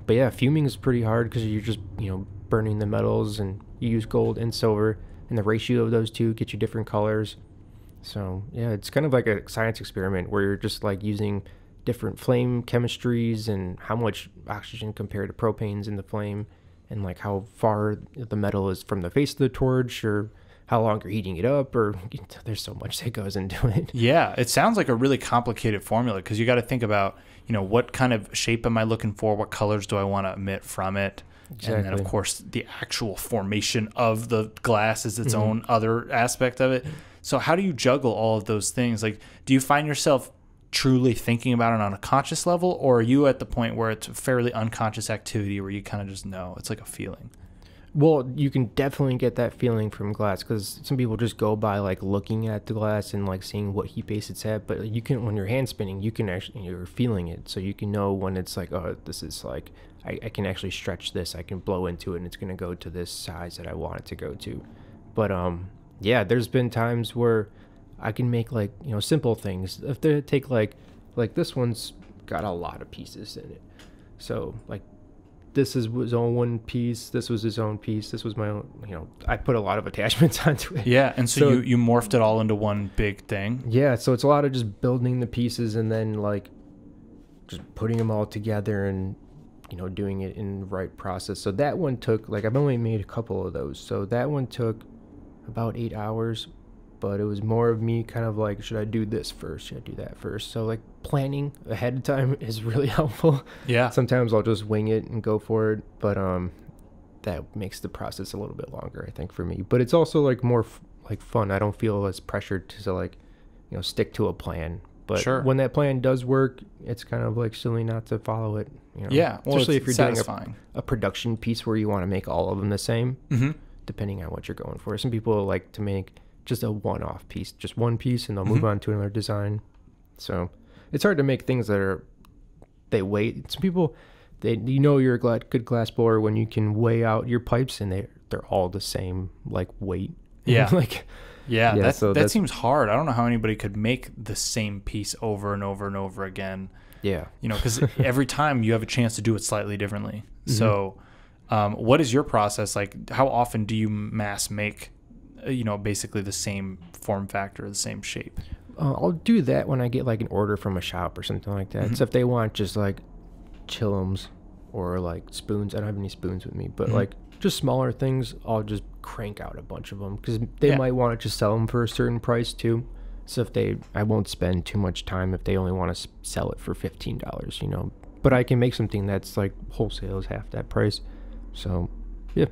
But yeah, fuming is pretty hard because you're just, burning the metals, and you use gold and silver, and the ratio of those two get you different colors. So yeah, it's kind of like a science experiment where you're just like using different flame chemistries and how much oxygen compared to propanes in the flame, and like how far the metal is from the face of the torch, or how long you're heating it up, or there's so much that goes into it. Yeah, it sounds like a really complicated formula because you got to think about, what kind of shape am I looking for? What colors do I want to emit from it? Exactly. And then, of course, the actual formation of the glass is its own other aspect of it. So how do you juggle all of those things? Like, do you find yourself truly thinking about it on a conscious level, or are you at the point where it's a fairly unconscious activity where you kind of just know? It's like a feeling. Well, you can definitely get that feeling from glass, because some people just go by like looking at the glass and like seeing what heat base it's at. But you can, when you're hand spinning, you can actually, you're feeling it. So you can know when it's like, oh, this is like, I can actually stretch this. I can blow into it and it's going to go to this size that I want it to go to. But yeah, there's been times where I can make like, simple things. If they take like this one's got a lot of pieces in it. So like, this is his own one piece. This was his own piece. This was my own, I put a lot of attachments onto it. Yeah. And so you morphed it all into one big thing. Yeah. So it's a lot of just building the pieces and then like just putting them all together and, doing it in the right process. So that one took, like, I've only made a couple of those. So that one took about 8 hours, but it was more of me kind of like, should I do this first? Should I do that first? So like planning ahead of time is really helpful. Yeah. Sometimes I'll just wing it and go for it, but that makes the process a little bit longer, I think, for me. But it's also like more like fun. I don't feel as pressured to like, stick to a plan. But sure, when that plan does work, it's kind of like silly not to follow it. Yeah. Well, especially if you're satisfying. Doing a production piece where you want to make all of them the same, depending on what you're going for. Some people like to make just a one-off piece, just one piece, and they'll move on to another design. So it's hard to make things that they weigh. Some people, you're a good glass blower when you can weigh out your pipes and they're all the same like weight. Yeah. Yeah, that seems hard. I don't know how anybody could make the same piece over and over and over again. Yeah. Because every time you have a chance to do it slightly differently. So what is your process like? How often do you mass make, basically the same form factor, the same shape? I'll do that when I get like an order from a shop or something like that. So if they want just like chillums or like spoons, I don't have any spoons with me, but like just smaller things, I'll just crank out a bunch of them because they might want to just sell them for a certain price too. So I won't spend too much time if they only want to sell it for $15, but I can make something that's like wholesale is half that price. So yeah.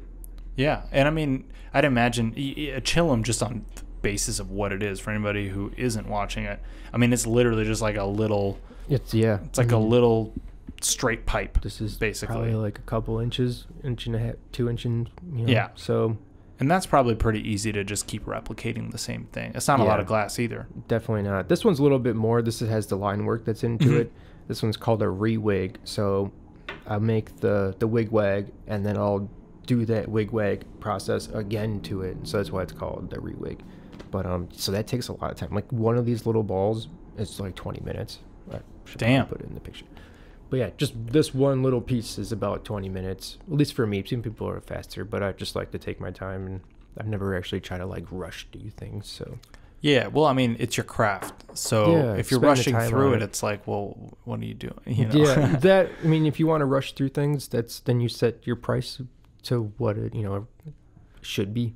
Yeah. And I mean, I'd imagine a chillum, just on the basis of what it is for anybody who isn't watching it. I mean, it's literally just like a little, it's like a little straight pipe. This is basically probably like a couple inches, inch and a half, 2 inches. Yeah. So, and that's probably pretty easy to just keep replicating the same thing. It's not a lot of glass either. Definitely not. This one's a little bit more. This has the line work that's into it. This one's called a re-wig. So I'll make the wig wag, and then I'll do that wig wag process again to it. So that's why it's called the re-wig. But so that takes a lot of time. Like one of these little balls, it's like 20 minutes. I should put it in the picture. But yeah, just this one little piece is about 20 minutes, at least for me. Some people are faster, but I just like to take my time, and I've never actually tried to like rush do things. So yeah, well, I mean, it's your craft. So if you're rushing through it, it's like, well, what are you doing? Yeah, I mean, if you want to rush through things, then you set your price to what it should be.